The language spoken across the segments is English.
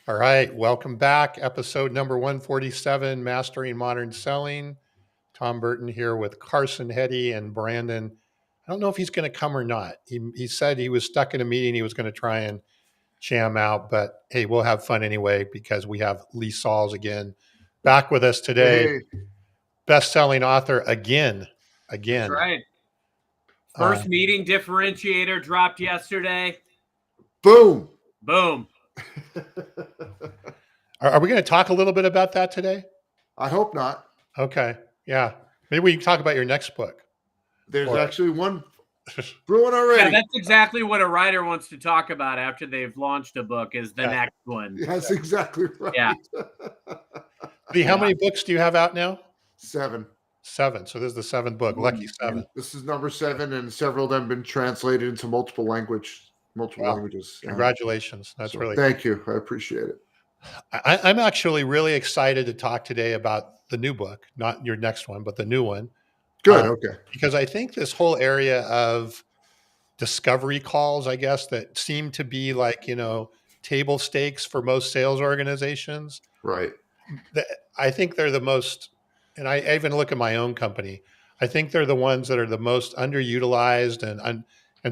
All right, welcome back. Episode number 147, Mastering Modern Selling. Tom Burton here with Carson Heady and Brandon. I don't know if he's going to come or not. He said he was stuck in a meeting. He was going to try and jam out, but hey, we'll have fun anyway because we have Lee Salz again back with us today. Hey, Best-selling author again. That's right. First meeting differentiator dropped yesterday. boom. Boom. Are we going to talk a little bit about that today? I hope not. Okay. Yeah. Maybe we can talk about your next book. There's actually one brewing already. Yeah, that's exactly what a writer wants to talk about after they've launched a book is the next one. That's exactly right. Yeah. Lee, how many books do you have out now? 7. So this is the 7th book, Lucky 7. This is number 7, and several of them have been translated into multiple languages. Congratulations. That's really thank you. I appreciate it. I'm actually really excited to talk today about the new book, not your next one, but the new one. Good. Okay. Because I think this whole area of discovery calls, I guess, that seem to be like, table stakes for most sales organizations. Right. I think they're the most, and I even look at my own company, I think they're the ones that are the most underutilized and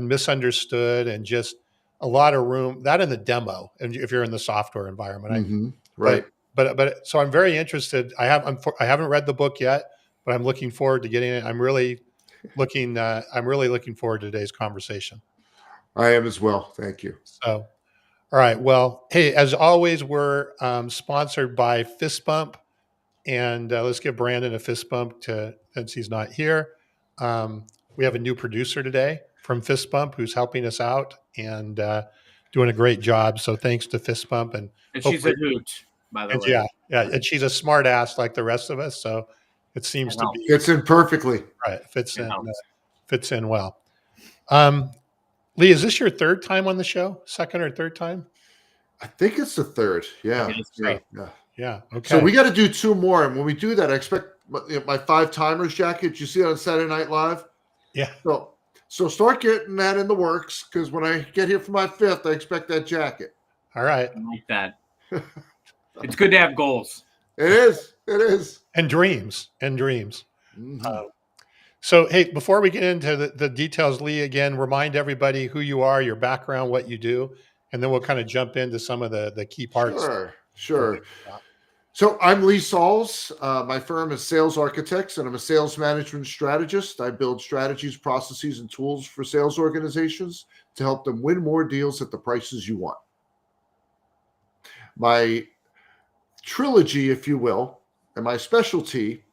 misunderstood, and just a lot of room, that in the demo, and if you're in the software environment. Right. But so I'm very interested. I haven't read the book yet, but I'm looking forward to getting it. I'm really looking forward to today's conversation. I am as well. Thank you. So, all right. Well, hey, as always, we're sponsored by Fist Bump, and let's give Brandon a fist bump since he's not here. We have a new producer today from Fist Bump who's helping us out and doing a great job. So thanks to Fist Bump, and she's a hoot, by the way. Yeah, and she's a smart ass like the rest of us. So it seems to be fits in perfectly. Right, fits in well. Lee, is this your third time on the show? Second or third time? I think it's the third. Yeah. Yeah. Okay. So we got to do 2 more, and when we do that, I expect my 5 timers jacket. You see it on Saturday Night Live. Yeah. So start getting that in the works, because when I get here for my 5th, I expect that jacket. All right. I like that. It's good to have goals. It is. And dreams. Mm-hmm. So, hey, before we get into the details, Lee, again, remind everybody who you are, your background, what you do, and then we'll kind of jump into some of the key parts. Sure. So I'm Lee Salz. My firm is Sales Architects, and I'm a sales management strategist. I build strategies, processes, and tools for sales organizations to help them win more deals at the prices you want. My trilogy, if you will, and my specialty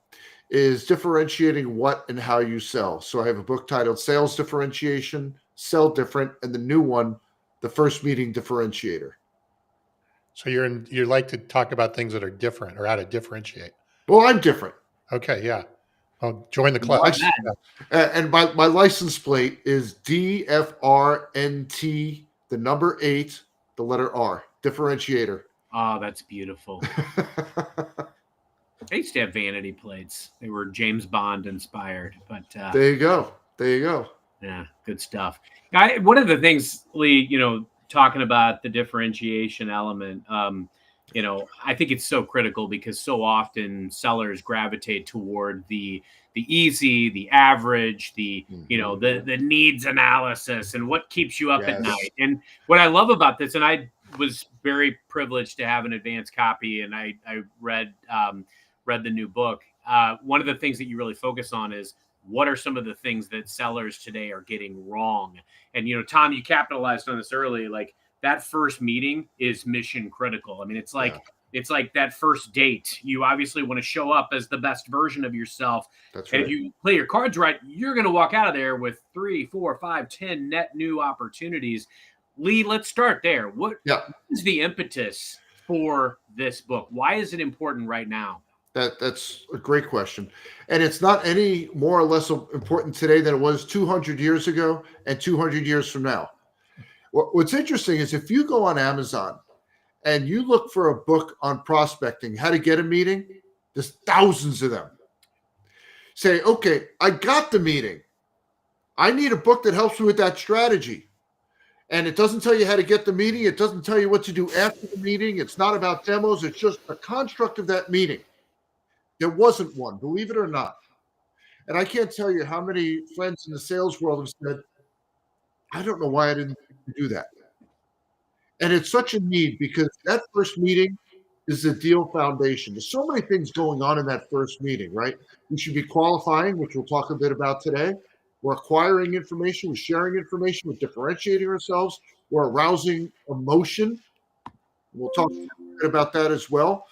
is differentiating what and how you sell. So I have a book titled Sales Differentiation, Sell Different, and the new one, The First Meeting Differentiator. So you like to talk about things that are different or how to differentiate. Well, I'm different. Okay, yeah. Well, join the club. And my license plate is DFRNT, the number 8, the letter R, differentiator. Oh, that's beautiful. I used to have vanity plates. They were James Bond inspired, but there you go. Yeah, good stuff. One of the things, Lee, talking about the differentiation element, I think it's so critical because so often sellers gravitate toward the easy, the average, the needs analysis and what keeps you up at night. And what I love about this, and I was very privileged to have an advanced copy, and I read the new book. One of the things that you really focus on is what are some of the things that sellers today are getting wrong. And, Tom, you capitalized on this early, like that first meeting is mission critical. I mean, it's like that first date. You obviously want to show up as the best version of yourself. That's right. And if you play your cards right, you're going to walk out of there with 3, 4, 5, 10 net new opportunities. Lee, let's start there. What is the impetus for this book? Why is it important right now? That's a great question. And it's not any more or less important today than it was 200 years ago and 200 years from now. What's interesting is if you go on Amazon and you look for a book on prospecting, how to get a meeting, there's thousands of them. Say, okay, I got the meeting. I need a book that helps me with that strategy. And it doesn't tell you how to get the meeting. It doesn't tell you what to do after the meeting. It's not about demos. It's just a construct of that meeting. There wasn't one, believe it or not. And I can't tell you how many friends in the sales world have said, I don't know why I didn't do that. And it's such a need because that first meeting is the deal foundation. There's so many things going on in that first meeting, right? We should be qualifying, which we'll talk a bit about today. We're acquiring information, we're sharing information, we're differentiating ourselves, we're arousing emotion. We'll talk a bit about that as well,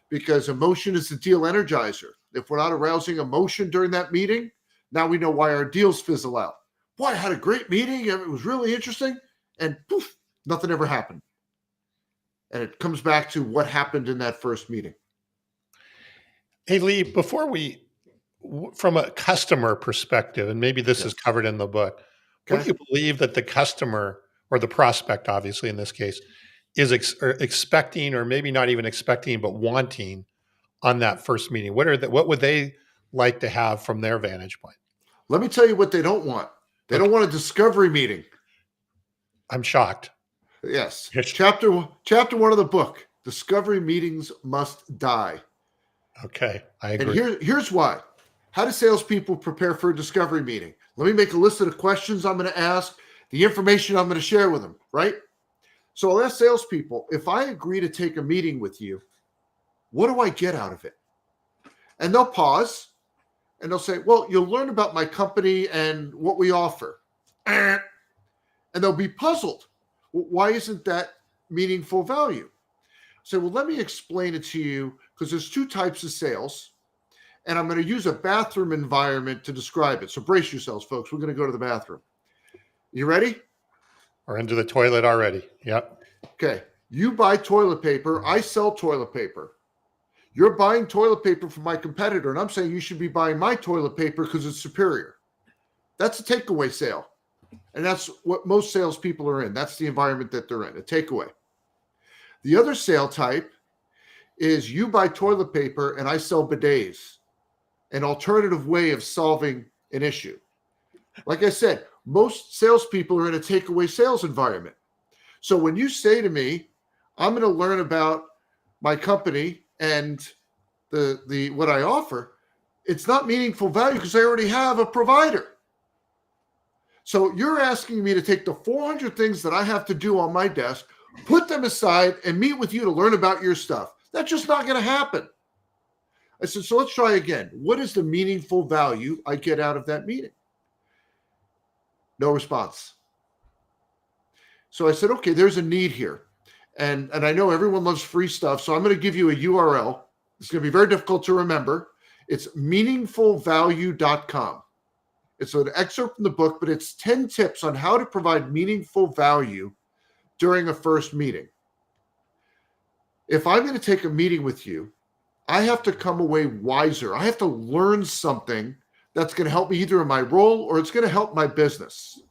because emotion is the deal energizer. If we're not arousing emotion during that meeting, now we know why our deals fizzle out. Boy, I had a great meeting, and it was really interesting, and poof, nothing ever happened. And it comes back to what happened in that first meeting. Hey, Lee, from a customer perspective, and maybe this is covered in the book, what do you believe that the customer or the prospect, obviously in this case, is expecting, or maybe not even expecting, but wanting on that first meeting? What would they like to have from their vantage point? Let me tell you what they don't want. They don't want a discovery meeting. I'm shocked. Yes. Chapter 1 of the book, discovery meetings must die. Okay, I agree. And here's why. How do salespeople prepare for a discovery meeting? Let me make a list of the questions I'm going to ask, the information I'm going to share with them, right? So I'll ask salespeople, if I agree to take a meeting with you, what do I get out of it? And they'll pause and they'll say, well, you'll learn about my company and what we offer. And they'll be puzzled. Well, why isn't that meaningful value? So, well, let me explain it to you, because there's two types of sales, and I'm going to use a bathroom environment to describe it. So brace yourselves, folks. We're going to go to the bathroom. You ready? We're into the toilet already. Yep. Okay. You buy toilet paper. I sell toilet paper. You're buying toilet paper from my competitor, and I'm saying you should be buying my toilet paper because it's superior. That's a takeaway sale. And that's what most salespeople are in. That's the environment that they're in, a takeaway. The other sale type is you buy toilet paper and I sell bidets, an alternative way of solving an issue. Like I said, most salespeople are in a takeaway sales environment. So when you say to me, I'm going to learn about my company and the what I offer, it's not meaningful value because I already have a provider. So you're asking me to take the 400 things that I have to do on my desk, put them aside, and meet with you to learn about your stuff. That's just not going to happen. I said, so let's try again. What is the meaningful value I get out of that meeting? No response. So I said, okay, there's a need here. And I know everyone loves free stuff, so I'm going to give you a URL. It's going to be very difficult to remember. It's meaningfulvalue.com. It's an excerpt from the book, but it's 10 tips on how to provide meaningful value during a first meeting. If I'm going to take a meeting with you, I have to come away wiser. I have to learn something that's going to help me either in my role or it's going to help my business.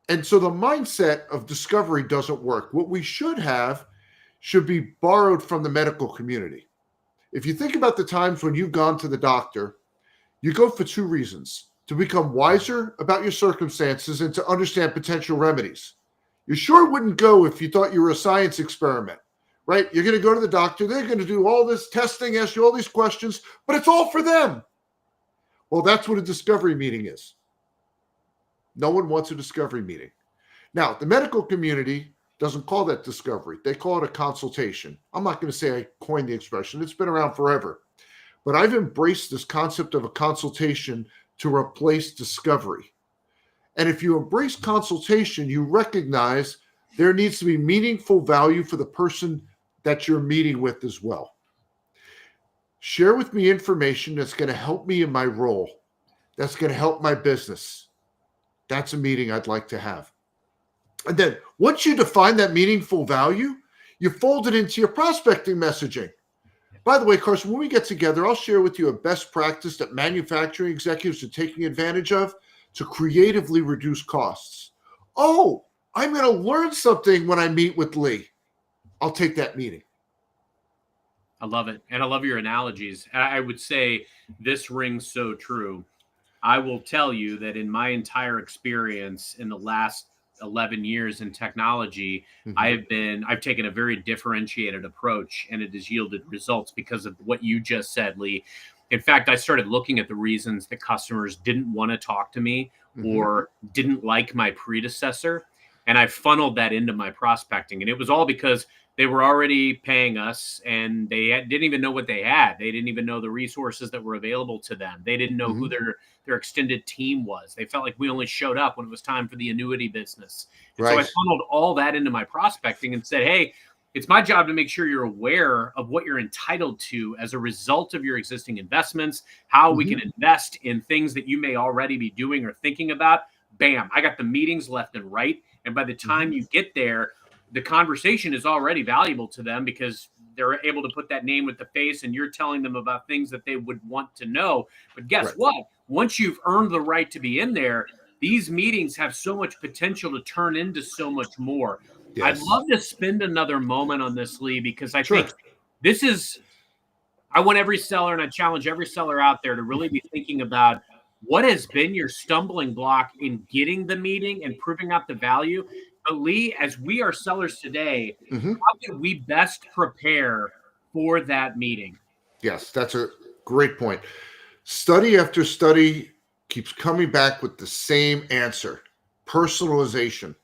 And so the mindset of discovery doesn't work. What we should have should be borrowed from the medical community. If you think about the times when you've gone to the doctor, you go for two reasons: to become wiser about your circumstances and to understand potential remedies. You sure wouldn't go if you thought you were a science experiment, right? You're going to go to the doctor. They're going to do all this testing, ask you all these questions, but it's all for them. Well, that's what a discovery meeting is. No one wants a discovery meeting. Now, the medical community doesn't call that discovery. They call it a consultation. I'm not going to say I coined the expression. It's been around forever. But I've embraced this concept of a consultation to replace discovery. And if you embrace consultation, you recognize there needs to be meaningful value for the person that you're meeting with as well. Share with me information that's going to help me in my role, that's going to help my business. That's a meeting I'd like to have. And then once you define that meaningful value, you fold it into your prospecting messaging. By the way, Carson, when we get together, I'll share with you a best practice that manufacturing executives are taking advantage of to creatively reduce costs. Oh, I'm going to learn something when I meet with Lee. I'll take that meeting. I love it. And I love your analogies. I would say this rings so true. I will tell you that in my entire experience in the last 11 years in technology, Mhm. I've taken a very differentiated approach, and it has yielded results because of what you just said, Lee. In fact, I started looking at the reasons that customers didn't want to talk to me Mhm. or didn't like my predecessor, and I funneled that into my prospecting. And it was all because they were already paying us, and didn't even know what they had. They didn't even know the resources that were available to them. They didn't know who Mhm. their extended team was. They felt like we only showed up when it was time for the annuity business. And so I Right. funneled all that into my prospecting and said, hey, it's my job to make sure you're aware of what you're entitled to as a result of your existing investments, how we can Mhm. invest in things that you may already be doing or thinking about. Bam, I got the meetings left and right. And by the time Mhm. you get there, the conversation is already valuable to them because they're able to put that name with the face, and you're telling them about things that they would want to know. But guess Right. what? Once you've earned the right to be in there, these meetings have so much potential to turn into so much more. I'd Yes. love to spend another moment on this, Lee, because I think Sure. this is, I want every seller, and I challenge every seller out there to really be thinking about what has been your stumbling block in getting the meeting and proving out the value. But Lee, as we are sellers today, Mhm. how can we best prepare for that meeting? Yes, that's a great point. Study after study keeps coming back with the same answer: personalization.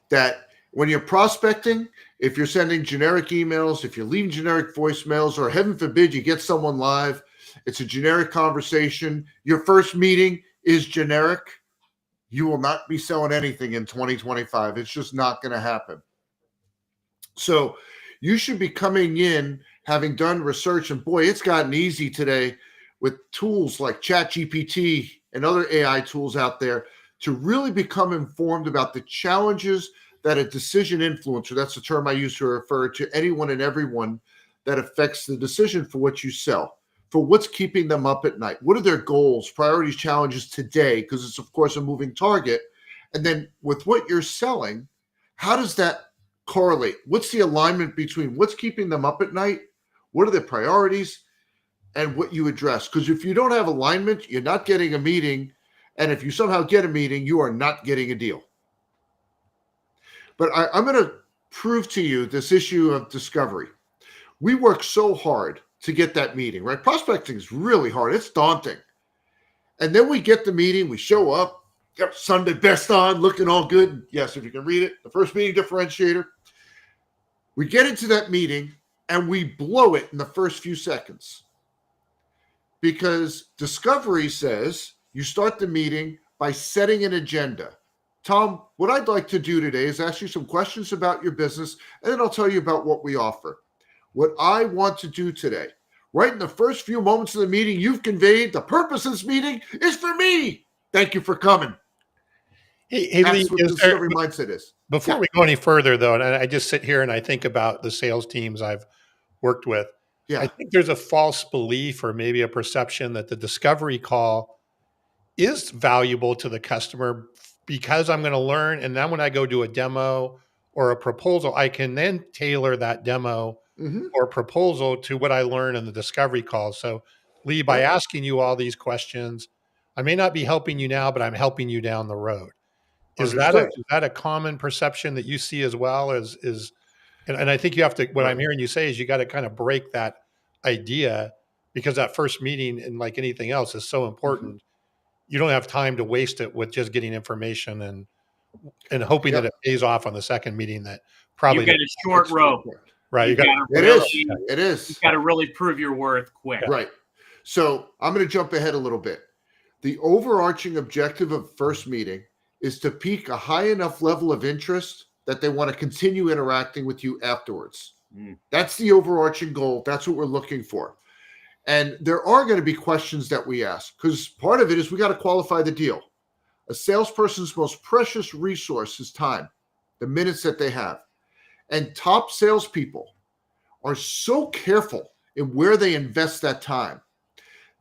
That when you're prospecting, if you're sending generic emails, if you're leaving generic voicemails, or heaven forbid you get someone live, it's a generic conversation. Your first meeting is generic. You will not be selling anything in 2025. It's just not going to happen. So you should be coming in having done research, and boy, it's gotten easy today with tools like ChatGPT and other AI tools out there to really become informed about the challenges that a decision influencer, that's the term I use to refer to anyone and everyone that affects the decision for what you sell, for what's keeping them up at night. What are their goals, priorities, challenges today? Because it's, of course, a moving target. And then with what you're selling, how does that correlate? What's the alignment between what's keeping them up at night? What are their priorities? And what you address? Because if you don't have alignment, you're not getting a meeting. And if you somehow get a meeting, you are not getting a deal. But I'm going to prove to you this issue of discovery. We work so hard to get that meeting, right? Prospecting is really hard. It's daunting. And then we get the meeting, we show up, got Sunday best on, looking all good. Yes, if you can read it, the first meeting differentiator. We get into that meeting and we blow it in the first few seconds because discovery says you start the meeting by setting an agenda. Tom, what I'd like to do today is ask you some questions about your business, and then I'll tell you about what we offer. What I want to do today, right in the first few moments of the meeting, you've conveyed the purpose of this meeting is for me. Thank you for coming. Hey, Lee, That's what the discovery mindset is. before Yeah. we go any further, though, and I just sit here and I think about the sales teams I've worked with, I Yeah. think there's a false belief or maybe a perception that the discovery call is valuable to the customer because I'm going to learn. And then when I go do a demo or a proposal, I can then tailor that demo Mm-hmm. or proposal to what I learn in the discovery call. So, Lee, by Right. asking you all these questions, I may not be helping you now, but I'm helping you down the road. Understood. Is that a common perception that you see as well? And I think you have to. What Right. I'm hearing you say is you got to kind of break that idea because that first meeting, and like anything else, is so Mm-hmm. important. You don't have time to waste it with just getting information and hoping that Yep. it pays off on the second meeting. That You've probably got doesn't. a short That's a great rope. point. Right. You You've got got to It really, is. It you've is. got to really prove your worth quick. Right. So I'm going to jump ahead a little bit. The overarching objective of first meeting is to pique a high enough level of interest that they want to continue interacting with you afterwards. Mm. That's the overarching goal. That's what we're looking for. And there are going to be questions that we ask because part of it is we got to qualify the deal. A salesperson's most precious resource is time, the minutes that they have. And top salespeople are so careful in where they invest that time.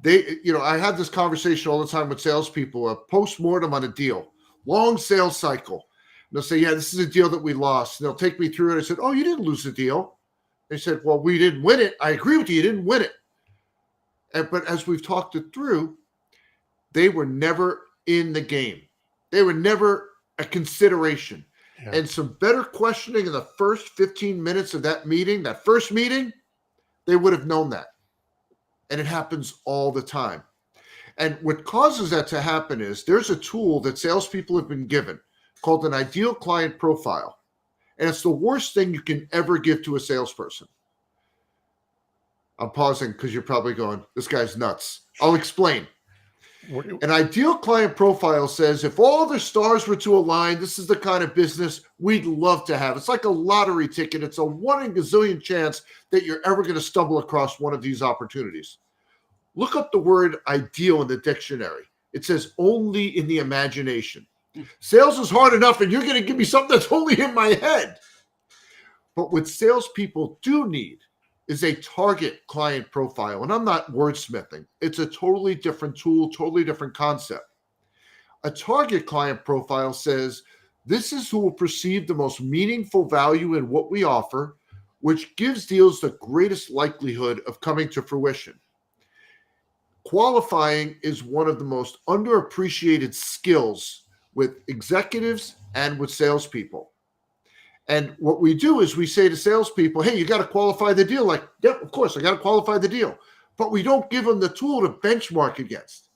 I have this conversation all the time with salespeople, a post-mortem on a deal, long sales cycle. And they'll say, yeah, this is a deal that we lost. And they'll take me through it. I said, oh, you didn't lose the deal. They said, well, we didn't win it. I agree with you. You didn't win it. But as we've talked it through, they were never in the game. They were never a consideration, Yeah. and some better questioning in the first 15 minutes of that meeting, that first meeting, they would have known that. And it happens all the time. And what causes that to happen is there's a tool that salespeople have been given called an ideal client profile. And it's the worst thing you can ever give to a salesperson. I'm pausing because you're probably going, this guy's nuts. I'll explain. An ideal client profile says if all the stars were to align, this is the kind of business we'd love to have. It's like a lottery ticket. It's a 1 in a gazillion chance that you're ever going to stumble across one of these opportunities. Look up the word ideal in the dictionary. It says only in the imagination. Sales is hard enough, and you're going to give me something that's only in my head. But what salespeople do need is a target client profile. And I'm not wordsmithing. It's a totally different tool, totally different concept. A target client profile says, this is who will perceive the most meaningful value in what we offer, which gives deals the greatest likelihood of coming to fruition. Qualifying is one of the most underappreciated skills with executives and with salespeople. And what we do is we say to salespeople, hey, you got to qualify the deal. Like, yep, of course, I got to qualify the deal. But we don't give them the tool to benchmark against.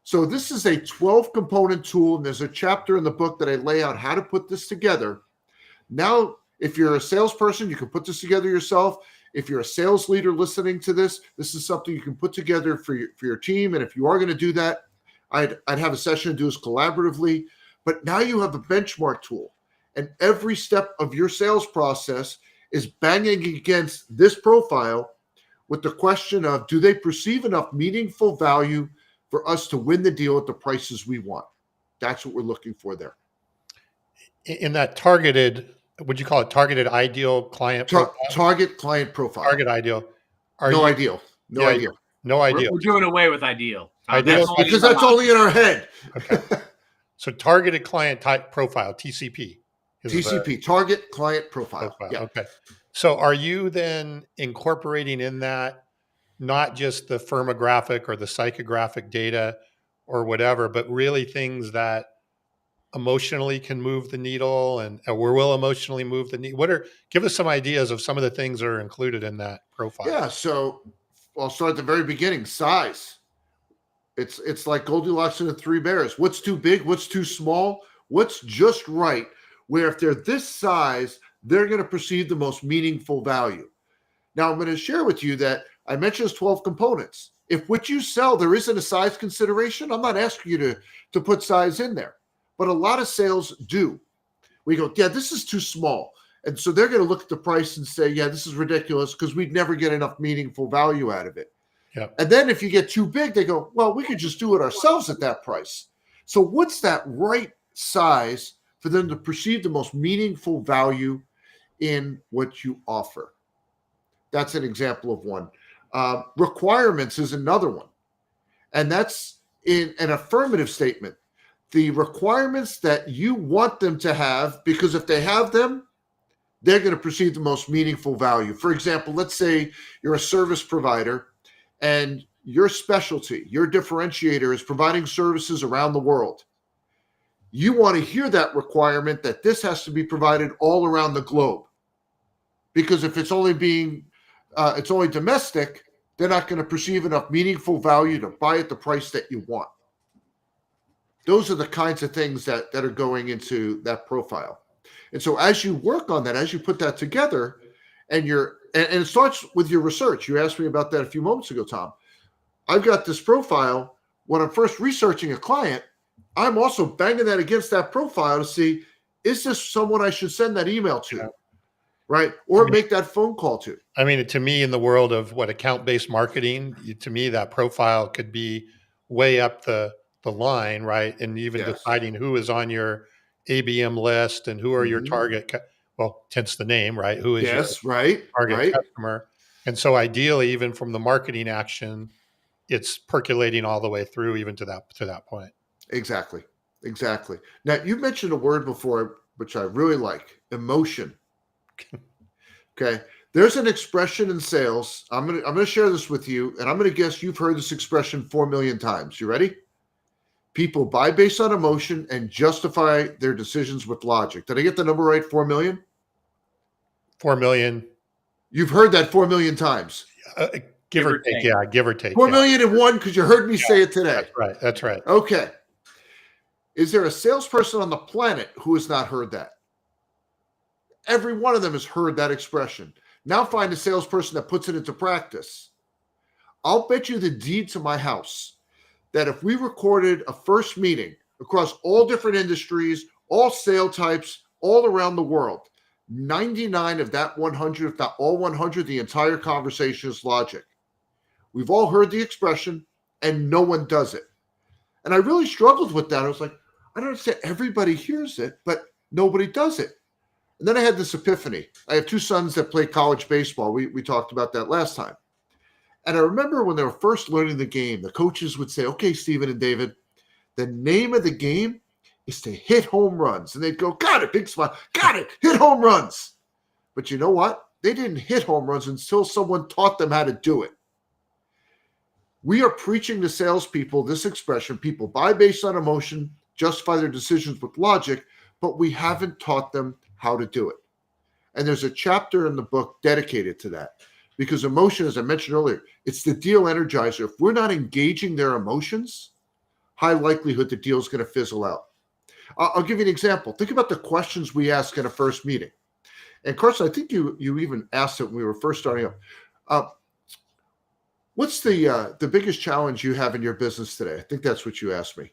So this is a 12-component tool, and there's a chapter in the book that I lay out how to put this together. Now, if you're a salesperson, you can put this together yourself. If you're a sales leader listening to this, this is something you can put together for your team. And if you are going to do that, I'd have a session to do this collaboratively. But now you have a benchmark tool. And every step of your sales process is banging against this profile with the question of, do they perceive enough meaningful value for us to win the deal at the prices we want? That's what we're looking for there. In that targeted, would you call it targeted ideal client profile? Target client profile. Target ideal. No ideal. No idea. No idea. We're doing away with ideal. Ideal because that's only in our head. Okay. So targeted client type profile, TCP. TCP, target client profile. Yeah. Okay. So are you then incorporating in that not just the firmographic or the psychographic data or whatever, but really things that emotionally can move the needle and or will emotionally move the needle? Give us some ideas of some of the things that are included in that profile. Yeah. So I'll start at the very beginning. Size. It's like Goldilocks and the Three Bears. What's too big? What's too small? What's just right? Where if they're this size, they're going to perceive the most meaningful value. Now, I'm going to share with you that I mentioned 12 components. If what you sell, there isn't a size consideration, I'm not asking you to put size in there. But a lot of sales do. We go, yeah, this is too small. And so they're going to look at the price and say, yeah, this is ridiculous because we'd never get enough meaningful value out of it. Yep. And then if you get too big, they go, well, we could just do it ourselves at that price. So what's that right size for them to perceive the most meaningful value in what you offer? That's an example of one. Requirements is another one. And that's in an affirmative statement. The requirements that you want them to have, because if they have them, they're going to perceive the most meaningful value. For example, let's say you're a service provider and your specialty, your differentiator is providing services around the world. You want to hear that requirement that this has to be provided all around the globe. Because if it's only domestic, they're not going to perceive enough meaningful value to buy at the price that you want. Those are the kinds of things that are going into that profile. And so as you work on that, as you put that together, and it starts with your research. You asked me about that a few moments ago, Tom. I've got this profile. When I'm first researching a client, I'm also banging that against that profile to see, is this someone I should send that email to, right? Or make that phone call to? I mean, to me, in the world of account-based marketing, to me, that profile could be way up the line, right? And even deciding who is on your ABM list and who are your target, hence the name, right? Who is your target customer? And so ideally, even from the marketing action, it's percolating all the way through, even to that point. Exactly. Now, you mentioned a word before, which I really like, emotion. Okay. There's an expression in sales. I'm going to share this with you, and I'm going to guess you've heard this expression 4 million times. You ready? People buy based on emotion and justify their decisions with logic. Did I get the number right? 4 million? 4 million. You've heard that 4 million times. Give or take. Yeah, give or take. 4 million and one, because you heard me say it today. That's right. That's right. Okay. Is there a salesperson on the planet who has not heard that? Every one of them has heard that expression. Now find a salesperson that puts it into practice. I'll bet you the deed to my house that if we recorded a first meeting across all different industries, all sale types, all around the world, 99 of that 100, if not all 100, the entire conversation is logic. We've all heard the expression, and no one does it. And I really struggled with that. I was like, I don't understand. Everybody hears it, but nobody does it. And then I had this epiphany. I have two sons that play college baseball. We talked about that last time. And I remember when they were first learning the game, the coaches would say, okay, Stephen and David, the name of the game is to hit home runs. And they'd go, got it, big smile, got it, hit home runs. But you know what? They didn't hit home runs until someone taught them how to do it. We are preaching to salespeople this expression: people buy based on emotion, justify their decisions with logic, but we haven't taught them how to do it. And there's a chapter in the book dedicated to that, because emotion, as I mentioned earlier, it's the deal energizer. If we're not engaging their emotions, high likelihood the deal is going to fizzle out. I'll give you an example. Think about the questions we ask in a first meeting. And Carson, I think you even asked it when we were first starting up. What's the biggest challenge you have in your business today? I think that's what you asked me,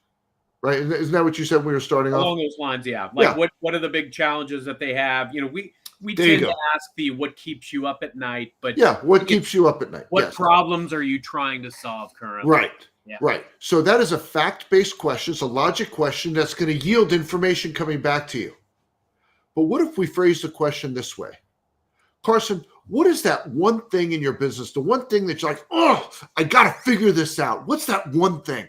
right? Isn't that what you said when we were starting off? Along those lines, yeah. Like, Yeah. what are the big challenges that they have? You know, we There you tend go. to ask the what keeps you up at night, but Yeah, what keeps you up at night? what Yes. problems are you trying to solve currently? Right. Yeah. Right. So that is a fact-based question. It's a logic question that's going to yield information coming back to you. But what if we phrase the question this way? Carson, what is that one thing in your business, the one thing that you're like, oh, I got to figure this out? What's that one thing?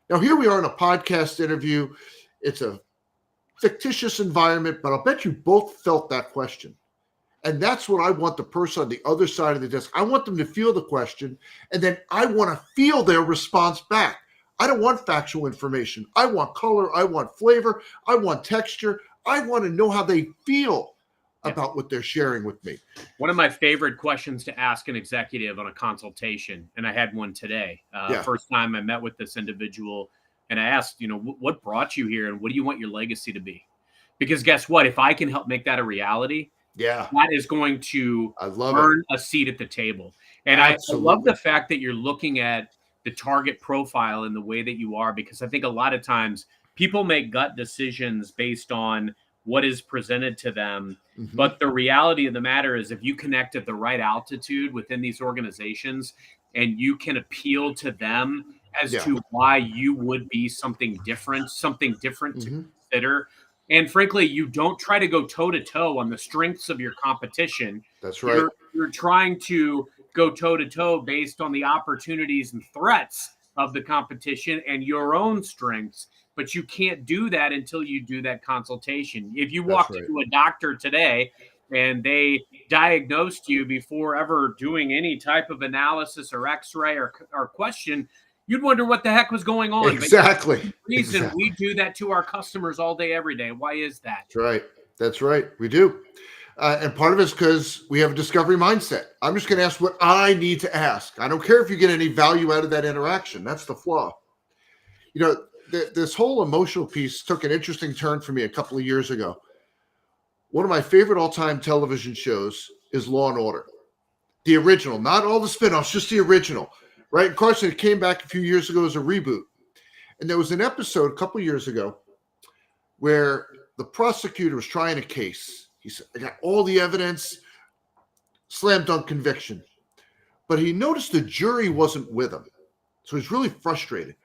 Now, here we are in a podcast interview. It's a fictitious environment, but I'll bet you both felt that question. And that's what I want the person on the other side of the desk. I want them to feel the question, and then I want to feel their response back. I don't want factual information. I want color. I want flavor. I want texture. I want to know how they feel about what they're sharing with me. One of my favorite questions to ask an executive on a consultation, and I had one today. First time I met with this individual, and I asked, what brought you here, and what do you want your legacy to be? Because guess what? If I can help make that a reality, yeah, that is going to earn a seat at the table. And I love the fact that you're looking at the target profile in the way that you are, because I think a lot of times people make gut decisions based on what is presented to them. Mm-hmm. But the reality of the matter is, if you connect at the right altitude within these organizations and you can appeal to them as to why you would be something different mm-hmm. to consider. And frankly, you don't try to go toe-to-toe on the strengths of your competition. That's right. You're trying to go toe-to-toe based on the opportunities and threats of the competition and your own strengths. But you can't do that until you do that consultation. If you walked into a doctor today and they diagnosed you before ever doing any type of analysis or x-ray or question, you'd wonder what the heck was going on. Exactly. But the reason we do that to our customers all day, every day. Why is that? That's right. That's right. We do. And part of it's because we have a discovery mindset. I'm just going to ask what I need to ask. I don't care if you get any value out of that interaction. That's the flaw. This whole emotional piece took an interesting turn for me a couple of years ago. One of my favorite all-time television shows is Law and Order. The original, not all the spinoffs, just the original. Right? And Carson, it came back a few years ago as a reboot. And there was an episode a couple of years ago where the prosecutor was trying a case. He said, I got all the evidence, slam dunk conviction. But he noticed the jury wasn't with him. So he's really frustrated.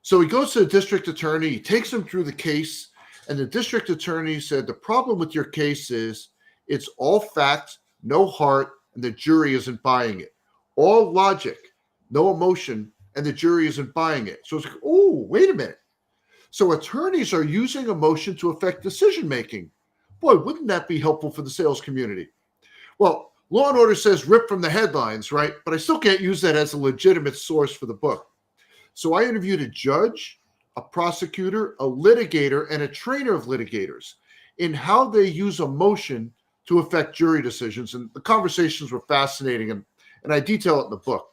So he goes to the district attorney, he takes him through the case, and the district attorney said, the problem with your case is it's all fact, no heart, and the jury isn't buying it. All logic, no emotion, and the jury isn't buying it. So it's like, oh, wait a minute. So attorneys are using emotion to affect decision-making. Boy, wouldn't that be helpful for the sales community? Well, Law and Order says rip from the headlines, right? But I still can't use that as a legitimate source for the book. So I interviewed a judge, a prosecutor, a litigator, and a trainer of litigators in how they use emotion to affect jury decisions. And the conversations were fascinating, and I detail it in the book.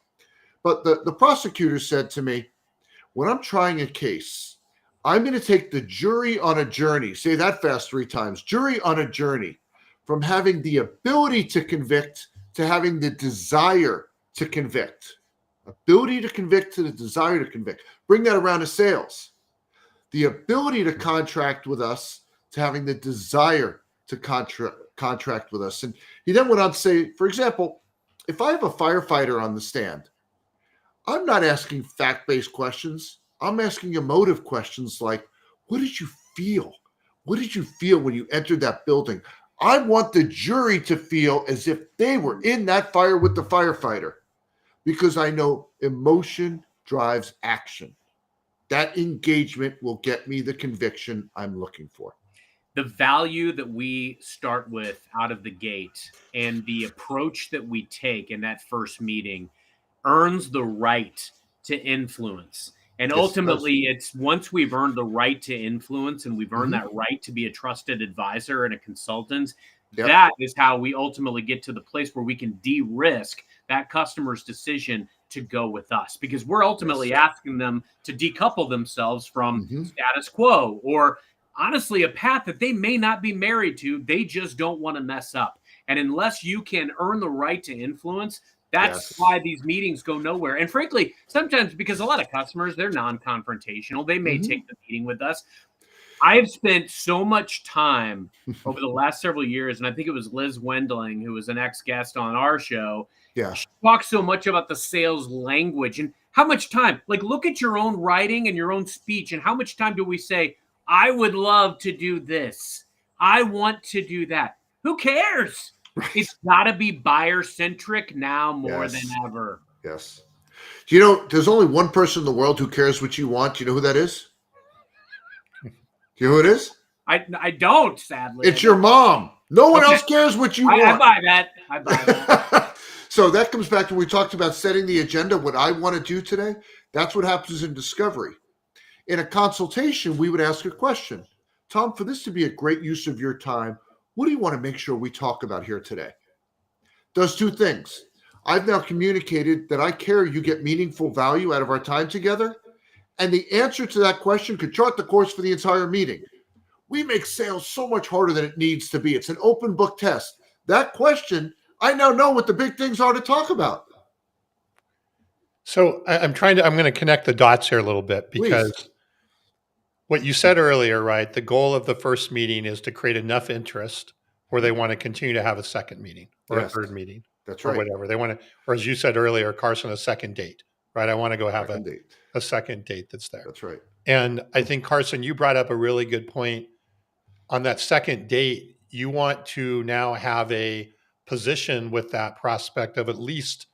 But the prosecutor said to me, when I'm trying a case, I'm going to take the jury on a journey. Say that fast 3 times. Jury on a journey from having the ability to convict to having the desire to convict. Ability to convict to the desire to convict. Bring that around to sales. The ability to contract with us to having the desire to contract with us. And he then went on to say, for example, if I have a firefighter on the stand, I'm not asking fact-based questions. I'm asking emotive questions like, what did you feel? What did you feel when you entered that building? I want the jury to feel as if they were in that fire with the firefighter, because I know emotion drives action. That engagement will get me the conviction I'm looking for. The value that we start with out of the gate and the approach that we take in that first meeting earns the right to influence. And ultimately, it's once we've earned the right to influence and we've earned that right to be a trusted advisor and a consultant, that is how we ultimately get to the place where we can de-risk that customer's decision to go with us, because we're ultimately asking them to decouple themselves from status quo, or honestly, a path that they may not be married to. They just don't want to mess up. And unless you can earn the right to influence, that's why these meetings go nowhere. And frankly, sometimes because a lot of customers, they're non-confrontational. They may take the meeting with us. I've spent so much time over the last several years, and I think it was Liz Wendling, who was an ex-guest on our show. She talks so much about the sales language and how much time, like, look at your own writing and your own speech, and how much time do we say, I would love to do this. I want to do that. Who cares? It's got to be buyer-centric now more than ever. Yes. Do you know, there's only one person in the world who cares what you want. Do you know who that is? Do you know who it is? I don't, sadly. It's your mom. No one else cares what you want. I buy that. I buy that. So that comes back to when we talked about setting the agenda, what I want to do today. That's what happens in discovery. In a consultation, we would ask a question. Tom, for this to be a great use of your time, what do you want to make sure we talk about here today? Does 2 things. I've now communicated that I care you get meaningful value out of our time together. And the answer to that question could chart the course for the entire meeting. We make sales so much harder than it needs to be. It's an open book test. That question, I now know what the big things are to talk about. So I'm going to connect the dots here a little bit, because what you said earlier, right? The goal of the first meeting is to create enough interest where they want to continue to have a second meeting or a third meeting. That's or right. whatever they want to, or as you said earlier, Carson, a second date, right? I want to go have a second date that's there. That's right. And I think, Carson, you brought up a really good point. On that second date, you want to now have a position with that prospect of at least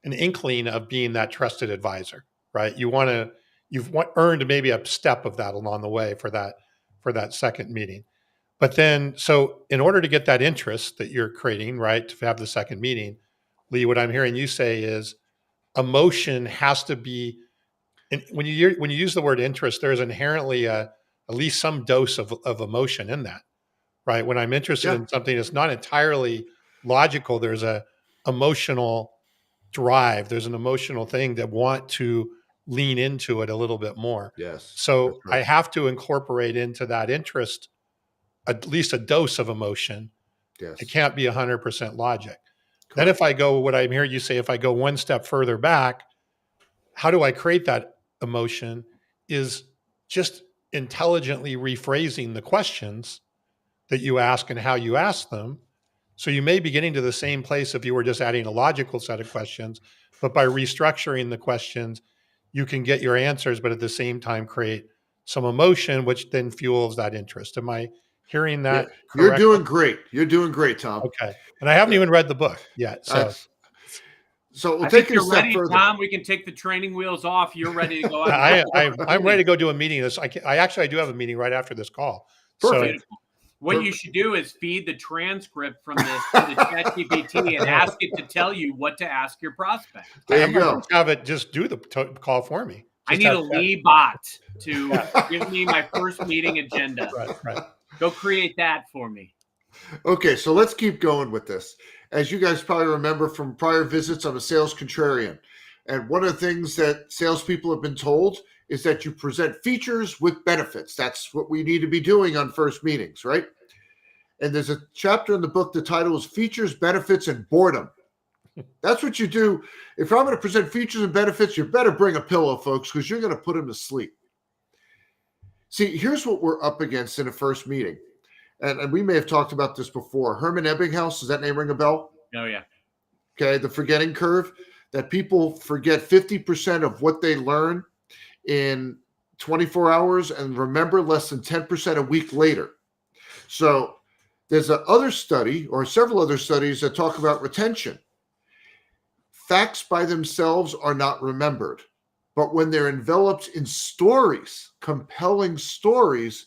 an inkling of being that trusted advisor, right? You've earned maybe a step of that along the way for that second meeting. But then, so in order to get that interest that you're creating, right, to have the second meeting, Lee, what I'm hearing you say is emotion has to be, and when you use the word interest, there's inherently at least some dose of emotion in that, right? When I'm interested in something that's not entirely logical, there's a emotional drive. There's an emotional thing that want to lean into it a little bit more. Yes. So I have to incorporate into that interest at least a dose of emotion. Yes. It can't be 100% logic. Correct. Then if I go, what I'm hearing you say, if I go one step further back, how do I create that emotion is just intelligently rephrasing the questions that you ask and how you ask them. So you may be getting to the same place if you were just adding a logical set of questions, but by restructuring the questions, you can get your answers, but at the same time create some emotion, which then fuels that interest. Am I hearing that correctly? You're doing great. You're doing great, Tom. Okay. And I haven't even read the book yet. So we'll take it a step further. Tom, we can take the training wheels off. You're ready to go. I'm ready to go do a meeting. I do have a meeting right after this call. Perfect. So, what you should do is feed the transcript from this to the ChatGPT and ask it to tell you what to ask your prospect. There you go. Have it just do the call for me. I need a Lee bot to give me my first meeting agenda. Right. Go create that for me. Okay, so let's keep going with this. As you guys probably remember from prior visits, I'm a sales contrarian. And one of the things that salespeople have been told is that you present features with benefits. That's what we need to be doing on first meetings, right? And there's a chapter in the book, the title is Features, Benefits, and Boredom. That's what you do. If I'm going to present features and benefits, you better bring a pillow, folks, because you're going to put them to sleep. See, here's what we're up against in a first meeting. And we may have talked about this before. Herman Ebbinghaus, does that name ring a bell? Oh, yeah. Okay, the forgetting curve, that people forget 50% of what they learn in 24 hours and remember less than 10% a week later. So there's another study or several other studies that talk about retention. Facts by themselves are not remembered, but when they're enveloped in stories, compelling stories,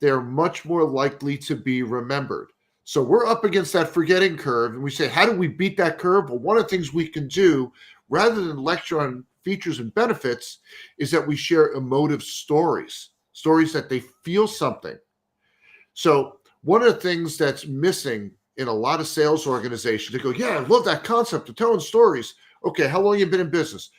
they're much more likely to be remembered. So we're up against that forgetting curve, and we say, how do we beat that curve? Well, one of the things we can do, rather than lecture on features and benefits, is that we share emotive stories that they feel something. So one of the things that's missing in a lot of sales organizations, they go, yeah, I love that concept of telling stories. Okay, how long have you been in business?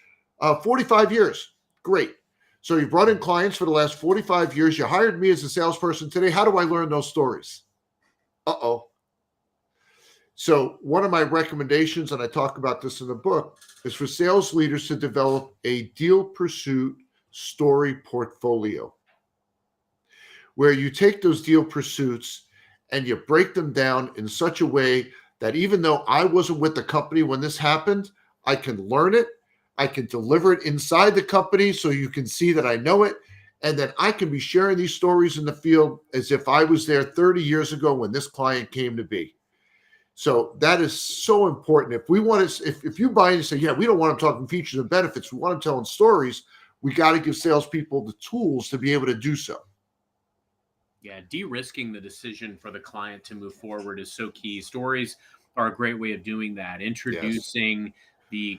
45 years. Great. So you brought in clients for the last 45 years. You hired me as a salesperson today. How do I learn those stories? Uh-oh. So one of my recommendations, and I talk about this in the book, is for sales leaders to develop a deal pursuit story portfolio, where you take those deal pursuits and you break them down in such a way that even though I wasn't with the company when this happened, I can learn it. I can deliver it inside the company so you can see that I know it. And that I can be sharing these stories in the field as if I was there 30 years ago when this client came to be. So that is so important. If we want to, if you buy in and say, yeah, we don't want them talking features and benefits, we want them telling stories, we got to give salespeople the tools to be able to do so. Yeah, de-risking the decision for the client to move forward is so key. Stories are a great way of doing that. Introducing the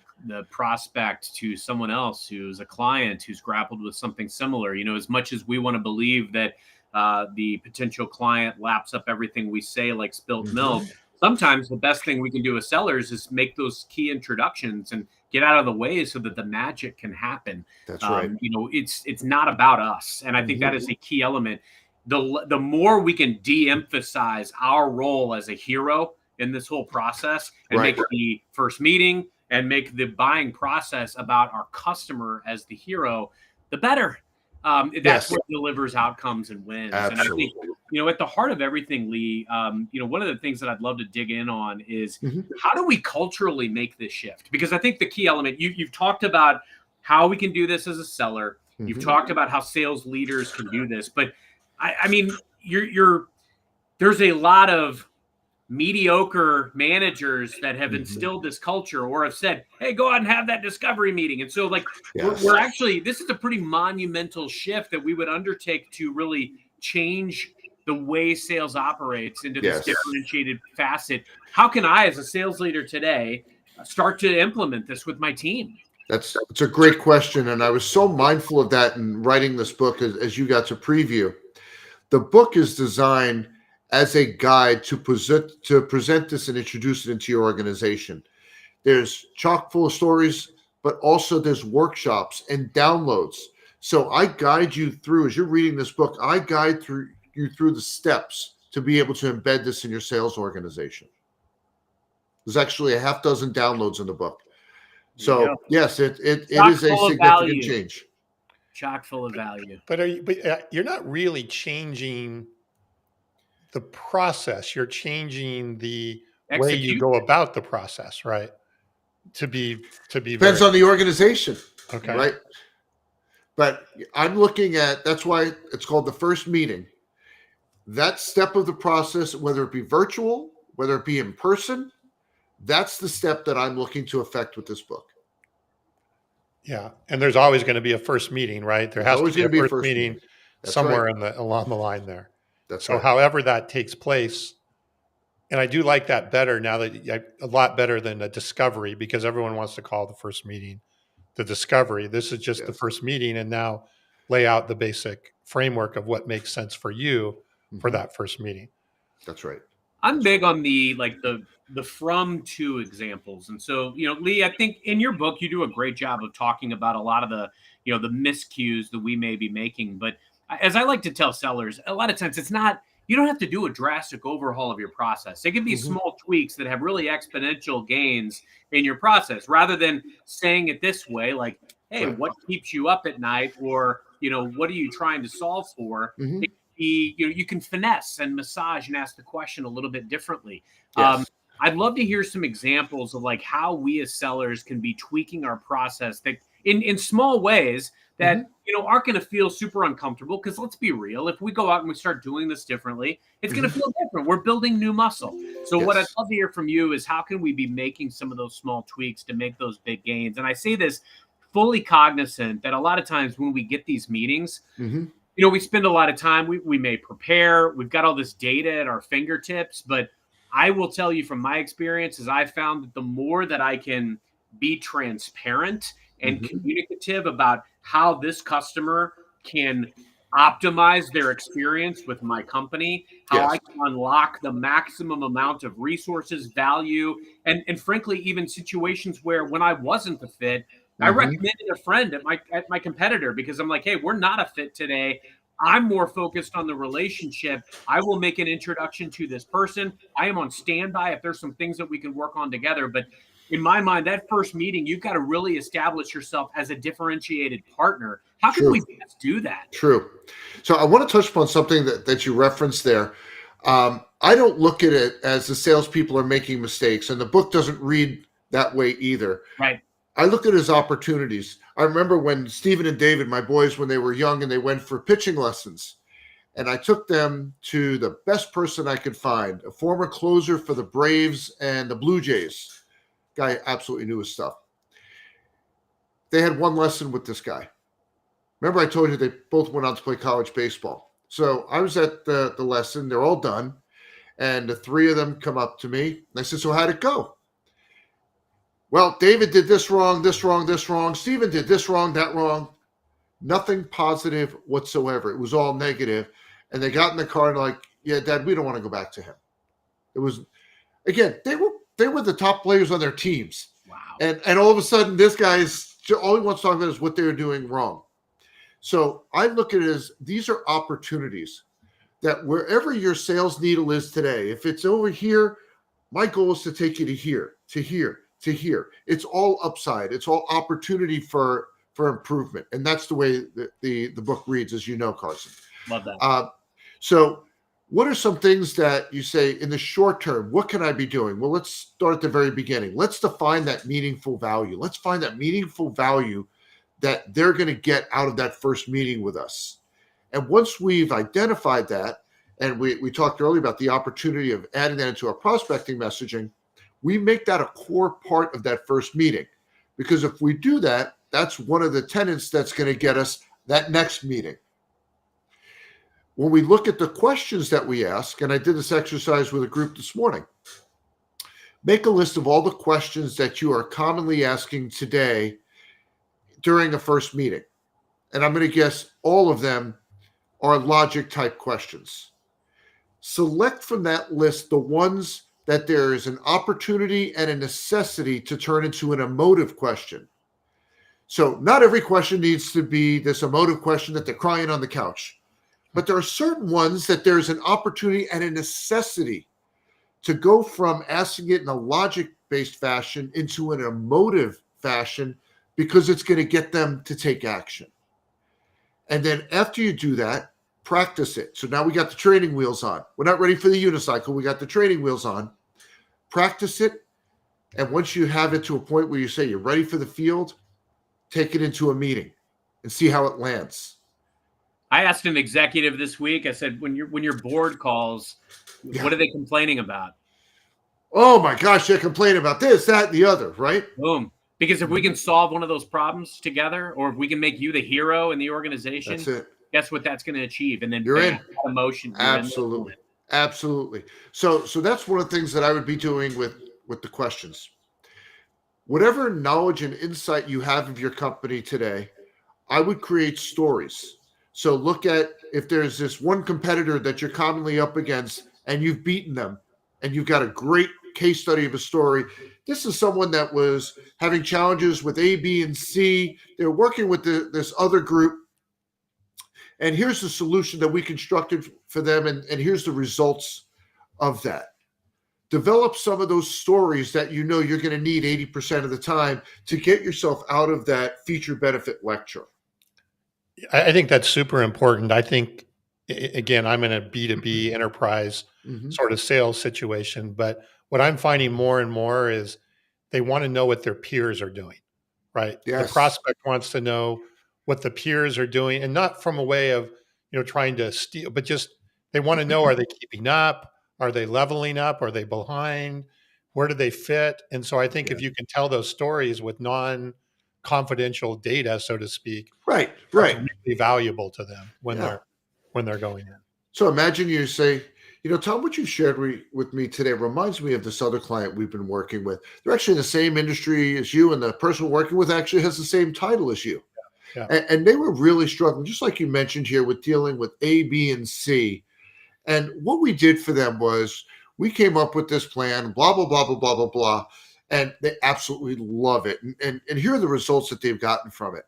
prospect to someone else who's a client who's grappled with something similar. You know, as much as we want to believe that the potential client laps up everything we say like spilt milk, sometimes the best thing we can do as sellers is make those key introductions and get out of the way so that the magic can happen. That's right. You know, it's not about us. And I think that is a key element. The more we can de-emphasize our role as a hero in this whole process and make the first meeting and make the buying process about our customer as the hero, the better. That's what delivers outcomes and wins. Absolutely. And I think, you know, at the heart of everything, Lee, you know, one of the things that I'd love to dig in on is how do we culturally make this shift? Because I think the key element, you've talked about how we can do this as a seller. You've talked about how sales leaders can do this, but I mean, there's a lot of mediocre managers that have instilled this culture or have said, hey, go out and have that discovery meeting. And so like, we're actually, this is a pretty monumental shift that we would undertake to really change the way sales operates into this differentiated facet. How can I, as a sales leader today, start to implement this with my team? It's a great question. And I was so mindful of that in writing this book as you got to preview. The book is designed as a guide to present this and introduce it into your organization. There's chock full of stories, but also there's workshops and downloads. So I guide you through, as you're reading this book, I guide you through the steps to be able to embed this in your sales organization. There's actually a half dozen downloads in the book. So yes, it is a significant change. Chock full of value. But you're not really changing the process. You're changing the way you go about the process, right? To be depends on the organization. Okay. Right. But I'm looking at, that's why it's called the first meeting. That step of the process, whether it be virtual, whether it be in person, that's the step that I'm looking to affect with this book. Yeah. And there's always going to be a first meeting, right? There has to be a first meeting somewhere along the line there. So however that takes place, and I do like that better now, that a lot better than a discovery, because everyone wants to call the first meeting the discovery. This is just the Yes. first meeting, and now lay out the basic framework of what makes sense for you for that first meeting. That's right. I'm big on the from to examples. And so, Lee, I think in your book you do a great job of talking about a lot of the, the miscues that we may be making. But as I like to tell sellers, a lot of times it's not, you don't have to do a drastic overhaul of your process. It can be small tweaks that have really exponential gains in your process, rather than saying it this way, like, hey, what keeps you up at night? Or, what are you trying to solve for? You can finesse and massage and ask the question a little bit differently. Yes. I'd love to hear some examples of like how we as sellers can be tweaking our process that in small ways that aren't going to feel super uncomfortable. Because let's be real, if we go out and we start doing this differently, it's going to feel different. We're building new muscle. So what I'd love to hear from you is how can we be making some of those small tweaks to make those big gains? And I say this fully cognizant that a lot of times when we get these meetings, we spend a lot of time. We may prepare. We've got all this data at our fingertips. But I will tell you from my experience is I found that the more that I can be transparent and communicative about how this customer can optimize their experience with my company, how I can unlock the maximum amount of resources, value, and frankly, even situations where when I wasn't the fit, I recommended a friend at my competitor because I'm like, hey, we're not a fit today. I'm more focused on the relationship. I will make an introduction to this person. I am on standby if there's some things that we can work on together. But in my mind, that first meeting, you've got to really establish yourself as a differentiated partner. How can we best do that? True. So I want to touch upon something that you referenced there. I don't look at it as the salespeople are making mistakes, and the book doesn't read that way either. Right. I look at it as opportunities. I remember when Stephen and David, my boys, when they were young and they went for pitching lessons, and I took them to the best person I could find, a former closer for the Braves and the Blue Jays. Guy absolutely knew his stuff. They had one lesson with this guy. Remember I told you they both went on to play college baseball. So I was at the lesson. They're all done. And the three of them come up to me. And I said, so how'd it go? Well, David did this wrong, this wrong, this wrong. Stephen did this wrong, that wrong. Nothing positive whatsoever. It was all negative. And they got in the car and like, yeah, Dad, we don't want to go back to him. It was, again, they were the top players on their teams. Wow. And all of a sudden, this guy's, all he wants to talk about is what they're doing wrong. So I look at it as these are opportunities that wherever your sales needle is today, if it's over here, my goal is to take you to here, to here, to here. It's all upside. It's all opportunity for improvement. And that's the way the book reads, as you know, Carson. Love that. So what are some things that you say in the short term, what can I be doing? Well, let's start at the very beginning. Let's define that meaningful value. Let's find that meaningful value that they're going to get out of that first meeting with us. And once we've identified that, and we talked earlier about the opportunity of adding that into our prospecting messaging, we make that a core part of that first meeting. Because if we do that, that's one of the tenets that's going to get us that next meeting. When we look at the questions that we ask, and I did this exercise with a group this morning, make a list of all the questions that you are commonly asking today during a first meeting. And I'm going to guess all of them are logic type questions. Select from that list the ones that there is an opportunity and a necessity to turn into an emotive question. So not every question needs to be this emotive question that they're crying on the couch. But there are certain ones that there's an opportunity and a necessity to go from asking it in a logic-based fashion into an emotive fashion because it's going to get them to take action. And then after you do that, practice it. So now we got the training wheels on. We're not ready for the unicycle. We got the training wheels on. Practice it. And once you have it to a point where you say you're ready for the field, take it into a meeting and see how it lands. I asked an executive this week, I said, when your board calls, what are they complaining about? Oh my gosh, they're complaining about this, that, and the other, right? Boom. Because if we can solve one of those problems together, or if we can make you the hero in the organization, that's it. Guess what that's going to achieve? And then you're in. Emotion. Absolutely. Absolutely. So that's one of the things that I would be doing with the questions. whatever knowledge and insight you have of your company today, I would create stories. So look at if there's this one competitor that you're commonly up against and you've beaten them and you've got a great case study of a story. This is someone that was having challenges with A, B, and C. They're working with this other group. And here's the solution that we constructed for them. And here's the results of that. Develop some of those stories that you know you're going to need 80% of the time to get yourself out of that feature benefit lecture. I think that's super important. I think, again, I'm in a B2B enterprise sort of sales situation, but what I'm finding more and more is they want to know what their peers are doing, right? Yes. The prospect wants to know what the peers are doing, and not from a way of, trying to steal, but just they want to know, are they keeping up? Are they leveling up? Are they behind? Where do they fit? And so I think if you can tell those stories with non-confidential data, so to speak, right, that's really valuable to them when they're going in. So imagine you say, Tom, what you shared with me today reminds me of this other client we've been working with. They're actually in the same industry as you, and the person we're working with actually has the same title as you. Yeah. And they were really struggling, just like you mentioned here, with dealing with A, B, and C. And what we did for them was we came up with this plan, blah, blah, blah, blah, blah, blah, blah. And they absolutely love it. And here are the results that they've gotten from it.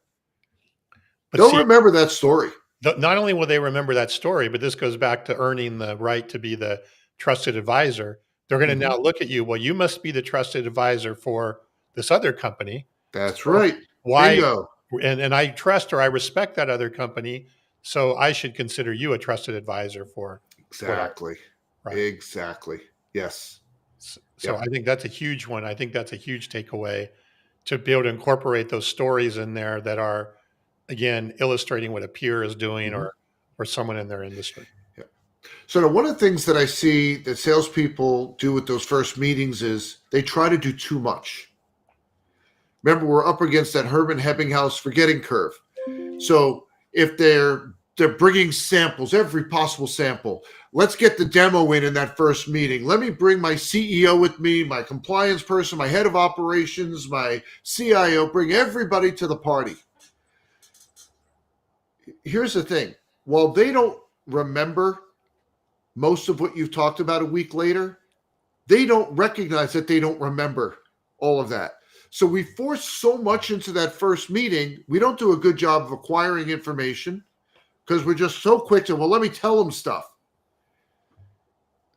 But they'll remember that story. Not only will they remember that story, but this goes back to earning the right to be the trusted advisor. They're going to now look at you. Well, you must be the trusted advisor for this other company. That's right. Why? Bingo. And I trust or I respect that other company, so I should consider you a trusted advisor for. Exactly. Right. Exactly. Yes. So I think that's a huge one. I think that's a huge takeaway, to be able to incorporate those stories in there that are, again, illustrating what a peer is doing or someone in their industry. Yeah. So now one of the things that I see that salespeople do with those first meetings is they try to do too much. Remember, we're up against that Herman Ebbinghaus forgetting curve. So if they're bringing samples, every possible sample, let's get the demo in that first meeting. Let me bring my CEO with me, my compliance person, my head of operations, my CIO, bring everybody to the party. Here's the thing. While they don't remember most of what you've talked about a week later, they don't recognize that they don't remember all of that. So we force so much into that first meeting, we don't do a good job of acquiring information because we're just so quick to, well, let me tell them stuff.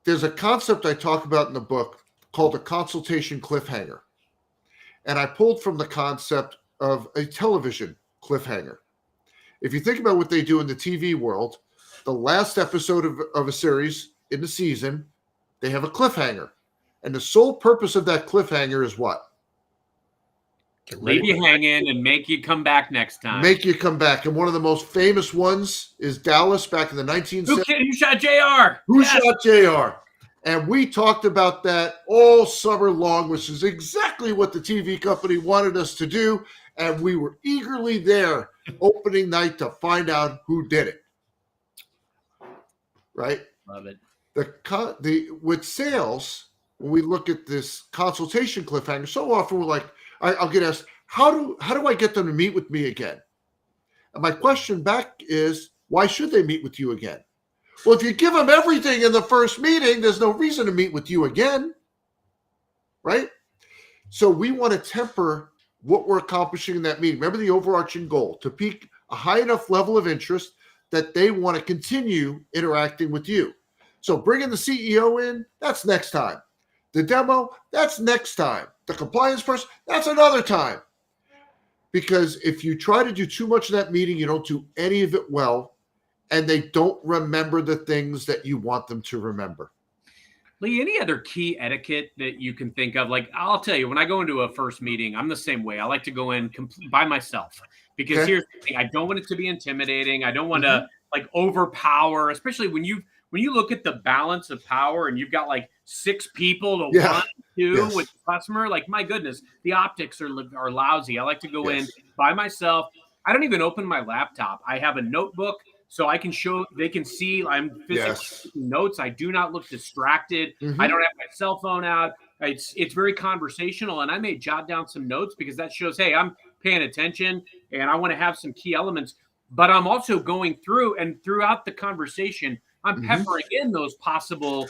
There's a concept I talk about in the book called a consultation cliffhanger. And I pulled from the concept of a television cliffhanger. If you think about what they do in the TV world, the last episode of a series in the season, they have a cliffhanger. And the sole purpose of that cliffhanger is what? Leave you hanging and make you come back next time. Make you come back. And one of the most famous ones is Dallas back in the 1970s. Who shot JR? Who shot JR? And we talked about that all summer long, which is exactly what the TV company wanted us to do. And we were eagerly there opening night to find out who did it. Right? Love it. With sales, when we look at this consultation cliffhanger, so often we're like, I'll get asked, how do I get them to meet with me again? And my question back is, why should they meet with you again? Well, if you give them everything in the first meeting, there's no reason to meet with you again, right? So we want to temper what we're accomplishing in that meeting. Remember the overarching goal, to peak a high enough level of interest that they want to continue interacting with you. So bringing the CEO in, that's next time. The demo, that's next time. The compliance person, that's another time. Because if you try to do too much in that meeting, you don't do any of it well, and they don't remember the things that you want them to remember. Lee, any other key etiquette that you can think of? Like, I'll tell you, when I go into a first meeting, I'm the same way. I like to go in by myself because here's the thing. I don't want it to be intimidating. I don't want to overpower, especially when you look at the balance of power and you've got like 6 people to 1, 2 with the customer, like, my goodness, the optics are lousy. I like to go in by myself. I don't even open my laptop. I have a notebook so I can they can see I'm physically taking notes. I do not look distracted. I don't have my cell phone out. It's very conversational, and I may jot down some notes because that shows, hey, I'm paying attention and I want to have some key elements. But I'm also going through, and throughout the conversation, I'm peppering in those possible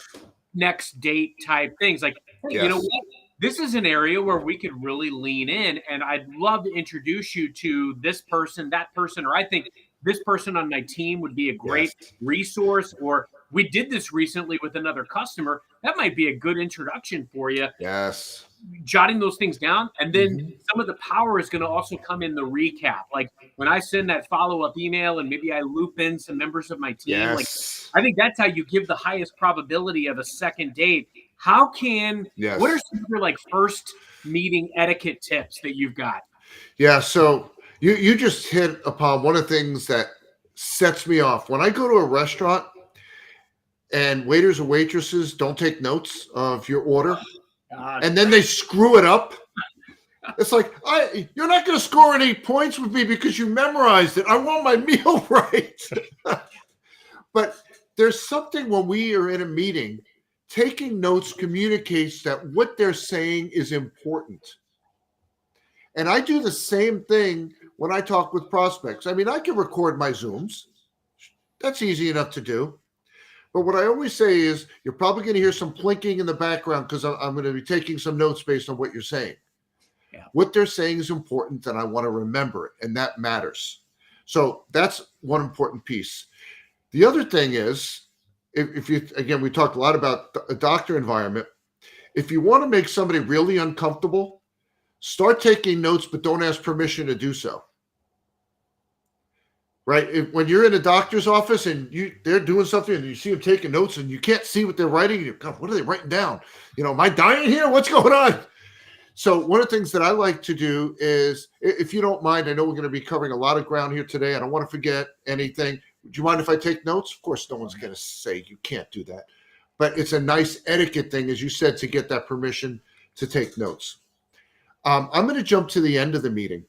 next date type things. Like, hey, you know Yes. what? This is an area where we could really lean in, and I'd love to introduce you to this person, that person, or I think this person on my team would be a great resource. Or we did this recently with another customer. That might be a good introduction for you. Yes. Jotting those things down, and then some of the power is going to also come in the recap. Like when I send that follow-up email and maybe I loop in some members of my team, like I think that's how you give the highest probability of a second date. How can what are some of your like first meeting etiquette tips that you've got? Yeah, so you just hit upon one of the things that sets me off. When I go to a restaurant and waiters or waitresses don't take notes of your order, and then they screw it up. It's like, you're not going to score any points with me because you memorized it. I want my meal right. But there's something when we are in a meeting, taking notes communicates that what they're saying is important. And I do the same thing when I talk with prospects. I mean, I can record my Zooms. That's easy enough to do. But what I always say is, you're probably going to hear some plinking in the background because I'm going to be taking some notes based on what you're saying. Yeah. What they're saying is important, and I want to remember it, and that matters. So that's one important piece. The other thing is, if you, again, we talked a lot about a doctor environment. If you want to make somebody really uncomfortable, start taking notes, but don't ask permission to do so. Right? When you're in a doctor's office and they're doing something and you see them taking notes and you can't see what they're writing, you're, God, what are they writing down? Am I dying here? What's going on? So one of the things that I like to do is, if you don't mind, I know we're going to be covering a lot of ground here today. I don't want to forget anything. Do you mind if I take notes? Of course, no one's going to say you can't do that. But it's a nice etiquette thing, as you said, to get that permission to take notes. I'm going to jump to the end of the meeting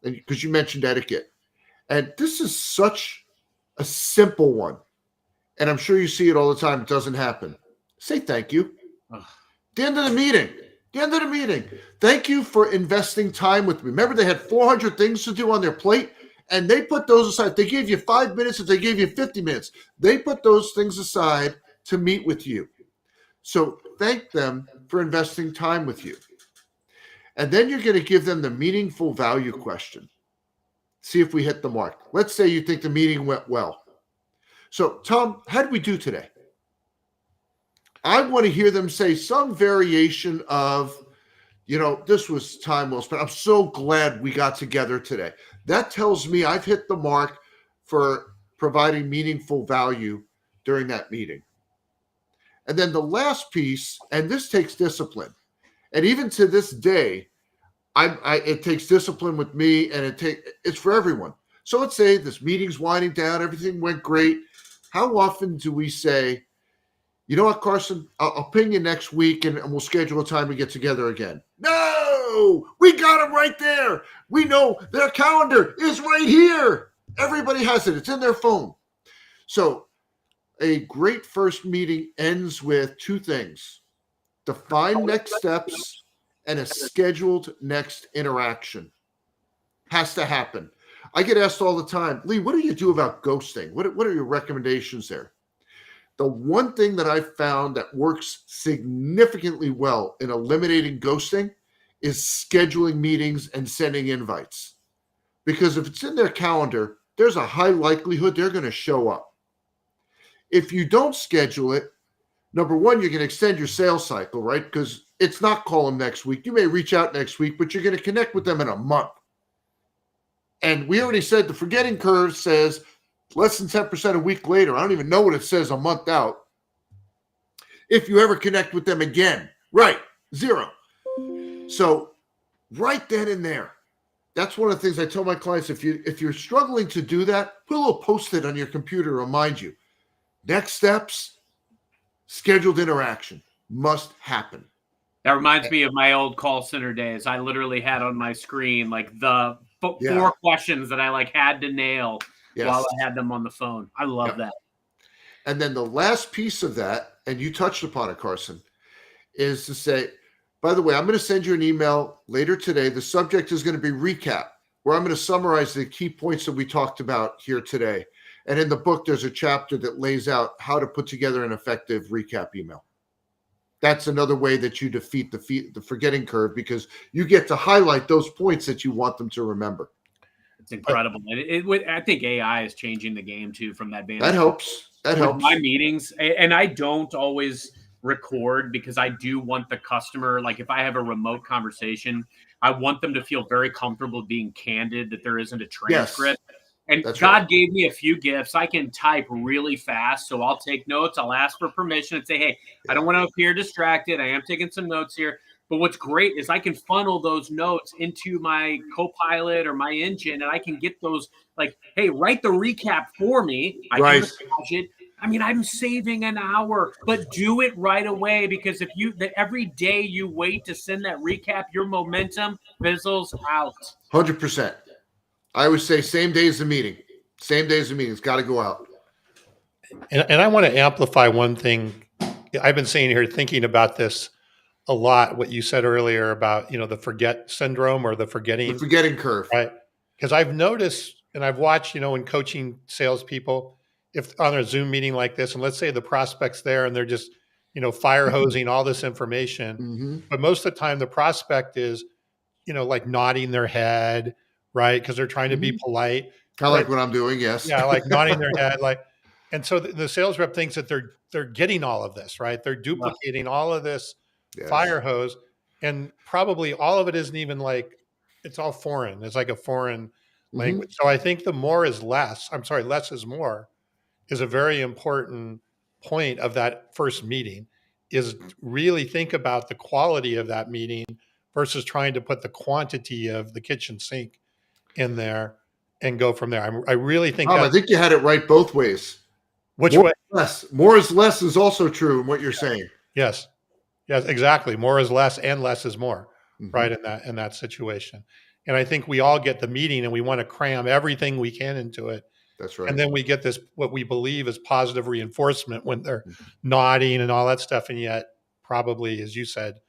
because you mentioned etiquette. And this is such a simple one. And I'm sure you see it all the time. It doesn't happen. Say thank you. The end of the meeting. Thank you for investing time with me. Remember, they had 400 things to do on their plate, and they put those aside. They gave you 5 minutes, if they gave you 50 minutes. They put those things aside to meet with you. So thank them for investing time with you. And then you're going to give them the meaningful value question. See if we hit the mark. Let's say you think the meeting went well. So, Tom, how did we do today? I want to hear them say some variation of, this was time well spent. I'm so glad we got together today. That tells me I've hit the mark for providing meaningful value during that meeting. And then the last piece, and this takes discipline. And even to this day, it takes discipline with me, and it's for everyone. So let's say this meeting's winding down, everything went great. How often do we say, you know what, Carson, I'll ping you next week and we'll schedule a time to get together again? No, we got them right there. We know their calendar is right here. Everybody has it. It's in their phone. So a great first meeting ends with two things: define next steps and a scheduled next interaction. Has to happen. I get asked all the time, Lee, what do you do about ghosting? What are your recommendations there? The one thing that I've found that works significantly well in eliminating ghosting is scheduling meetings and sending invites. Because if it's in their calendar, there's a high likelihood they're going to show up. If you don't schedule it, number one, you're going to extend your sales cycle, right? Because it's not call them next week. You may reach out next week, but you're going to connect with them in a month. And we already said the forgetting curve says less than 10% a week later. I don't even know what it says a month out. If you ever connect with them again, right, 0. So right then and there, that's one of the things I tell my clients. If you're struggling to do that, put a little Post-it on your computer to remind you. Next steps, scheduled interaction must happen. That reminds me of my old call center days. I literally had on my screen like the 4 questions that I had to nail while I had them on the phone. I love that. And then the last piece of that, and you touched upon it, Carson, is to say, By the way, I'm going to send you an email later today. The subject is going to be recap, where I'm going to summarize the key points that we talked about here today. And in the book, there's a chapter that lays out how to put together an effective recap email. That's another way that you defeat the forgetting curve, because you get to highlight those points that you want them to remember. It's incredible. I think AI is changing the game too from that vantage. That helps. That helps. My meetings, and I don't always record because I do want the customer, like if I have a remote conversation, I want them to feel very comfortable being candid, that there isn't a transcript. Yes. And that's God right. Gave me a few gifts. I can type really fast, so I'll take notes. I'll ask for permission and say, hey, I don't want to appear distracted. I am taking some notes here. But what's great is I can funnel those notes into my Copilot or my engine, and I can get those like, hey, write the recap for me. I right. can massage it. I mean, I'm saving an hour, but do it right away, because if every day you wait to send that recap, your momentum fizzles out. 100%. I would say same day as the meeting. Same day as the meeting. It's got to go out. And I want to amplify one thing. I've been sitting here thinking about this a lot, what you said earlier about, the forget syndrome or the forgetting curve. Right. Because I've noticed and I've watched, in coaching salespeople, if on a Zoom meeting like this, and let's say the prospect's there and they're just, fire hosing all this information. Mm-hmm. But most of the time the prospect is, like nodding their head, right? Because they're trying to be polite. Kind of like what I'm doing, yes. Yeah, like nodding their head, like, and so the sales rep thinks that they're getting all of this, right? They're duplicating all of this fire hose, and probably all of it isn't even like, it's all foreign. It's like a foreign language. So I think the more is less. I'm sorry, less is more is a very important point of that first meeting. Is really think about the quality of that meeting versus trying to put the quantity of the kitchen sink in there and go from there. I really think I think you had it right both ways. Which way? Less. More is less is also true in what you're saying. Yes. Yes, exactly. More is less and less is more, right? In that situation. And I think we all get the meeting and we want to cram everything we can into it. That's right. And then we get this, what we believe is positive reinforcement when they're nodding and all that stuff. And yet probably, as you said,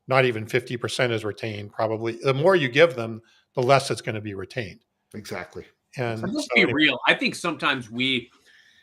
not even 50% is retained. Probably the more you give them, the less it's going to be retained. Exactly. And let's be real. I think sometimes we,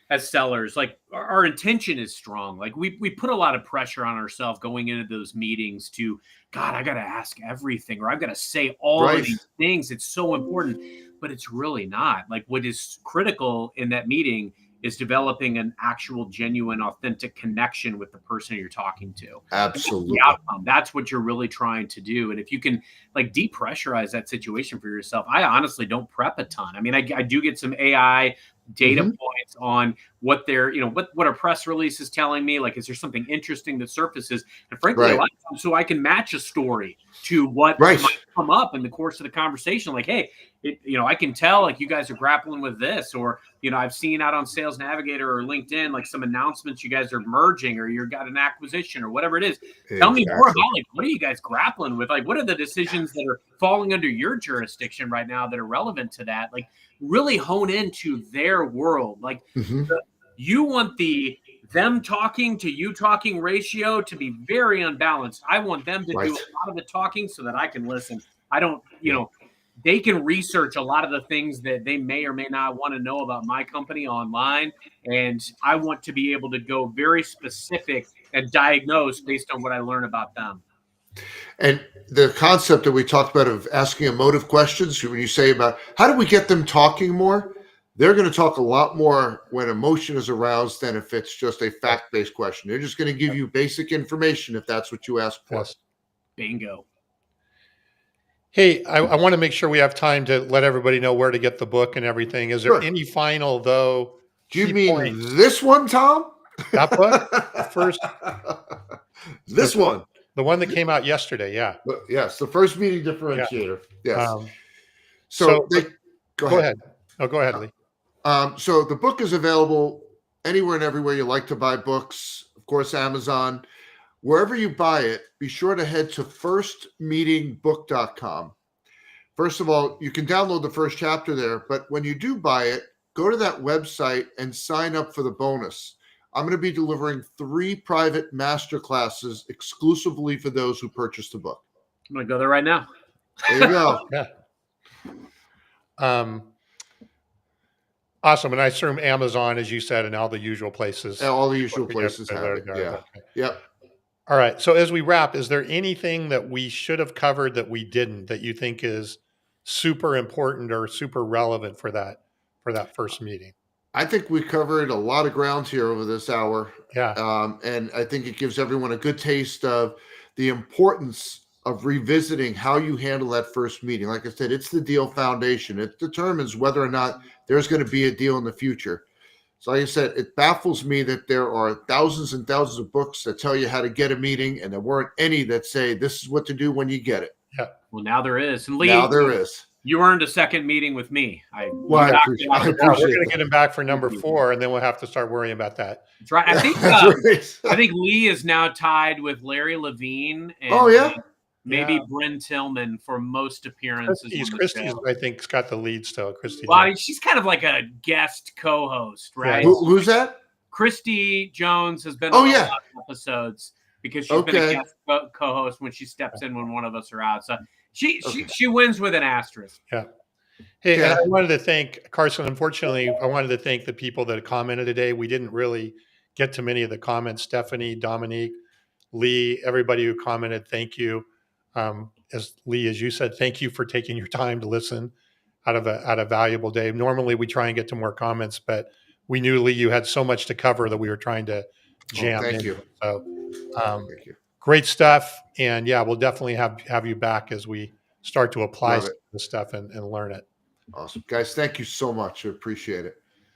as sellers, like our intention is strong. Like we put a lot of pressure on ourselves going into those meetings to, God, I got to ask everything, or I've got to say all of these things. It's so important, but it's really not. Like what is critical in that meeting is developing an actual, genuine, authentic connection with the person you're talking to. Absolutely. The outcome. That's what you're really trying to do. And if you can like depressurize that situation for yourself, I honestly don't prep a ton. I mean, I do get some AI data points on what they're, what a press release is telling me. Like, is there something interesting that surfaces? And frankly, a lot of times, so I can match a story to what might come up in the course of the conversation. Like, hey, I can tell like you guys are grappling with this, or, I've seen out on Sales Navigator or LinkedIn, like some announcements you guys are merging or you've got an acquisition or whatever it is. Exactly. Tell me more about like, what are you guys grappling with? Like, what are the decisions that are falling under your jurisdiction right now that are relevant to that? Like, really hone into their world. Like you want them talking to you talking ratio to be very unbalanced. I want them to do a lot of the talking so that I can listen. I don't, they can research a lot of the things that they may or may not want to know about my company online. And I want to be able to go very specific and diagnose based on what I learn about them. And the concept that we talked about of asking emotive questions, when you say about how do we get them talking more, they're going to talk a lot more when emotion is aroused than if it's just a fact-based question. They're just going to give you basic information if that's what you ask for. Yes. Bingo. Hey, I want to make sure we have time to let everybody know where to get the book and everything. Is there any final, though? Do you mean this one, Tom? That book? The first? This one. The one that came out yesterday, yeah. Yes, the first meeting differentiator. Yes. Go ahead. Oh, go ahead, Lee. So the book is available anywhere and everywhere you like to buy books. Of course, Amazon. Wherever you buy it, be sure to head to firstmeetingbook.com. First of all, you can download the first chapter there, but when you do buy it, go to that website and sign up for the bonus. I'm going to be delivering 3 private master classes exclusively for those who purchase the book. I'm going to go there right now. There you go. Yeah. Awesome. And I assume Amazon, as you said, and all the usual places. And all the usual places have it. Yeah. Okay. Yep. All right. So as we wrap, is there anything that we should have covered that we didn't, that you think is super important or super relevant for that first meeting? I think we covered a lot of ground here over this hour. Yeah. And I think it gives everyone a good taste of the importance of revisiting how you handle that first meeting. Like I said, it's the deal foundation. It determines whether or not there's going to be a deal in the future. So like I said, it baffles me that there are thousands and thousands of books that tell you how to get a meeting, and there weren't any that say this is what to do when you get it. Yeah. Well, now there is. And Lee, now there is. You earned a second meeting with me. I appreciate we're going to that. get him back for number 4, and then we'll have to start worrying about that. That's right. I think I think Lee is now tied with Larry Levine and maybe Bryn Tillman for most appearances. Christie's, I think, has got the lead still. Christy. Well, she's kind of like a guest co-host, right? Yeah. Who's that? Christy Jones has been on a lot of episodes because she's been a guest co-host when she steps in when one of us are out. So she wins with an asterisk. Yeah. Hey, and I wanted to thank Carson. Unfortunately, I wanted to thank the people that commented today. We didn't really get to many of the comments. Stephanie, Dominique, Lee, everybody who commented, thank you. As Lee, as you said, thank you for taking your time to listen out of a valuable day. Normally we try and get to more comments, but we knew, Lee, you had so much to cover that we were trying to jam in. Thank you. So Thank you. Great stuff. And yeah, we'll definitely have you back as we start to apply the stuff and learn it. Awesome. Guys, thank you so much. I appreciate it.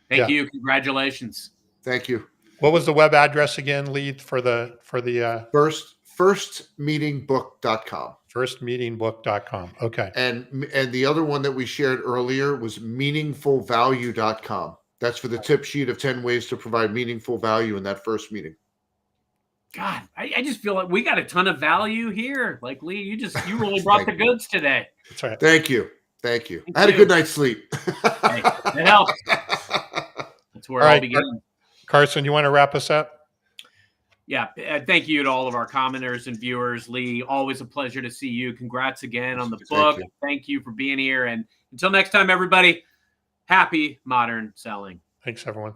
Thank you. Congratulations. Thank you. What was the web address again, Lee, for the firstmeetingbook.com. Firstmeetingbook.com. Okay. And the other one that we shared earlier was meaningfulvalue.com. That's for the tip sheet of 10 ways to provide meaningful value in that first meeting. God, I just feel like we got a ton of value here. Like, Lee, you really brought the goods today. That's right. Thank you. I had a good night's sleep. It helps. That's where I'll begin. Carson, you want to wrap us up? Yeah. Thank you to all of our commenters and viewers. Lee, always a pleasure to see you. Congrats again on the book. Thank you for being here. And until next time, everybody, happy modern selling. Thanks, everyone.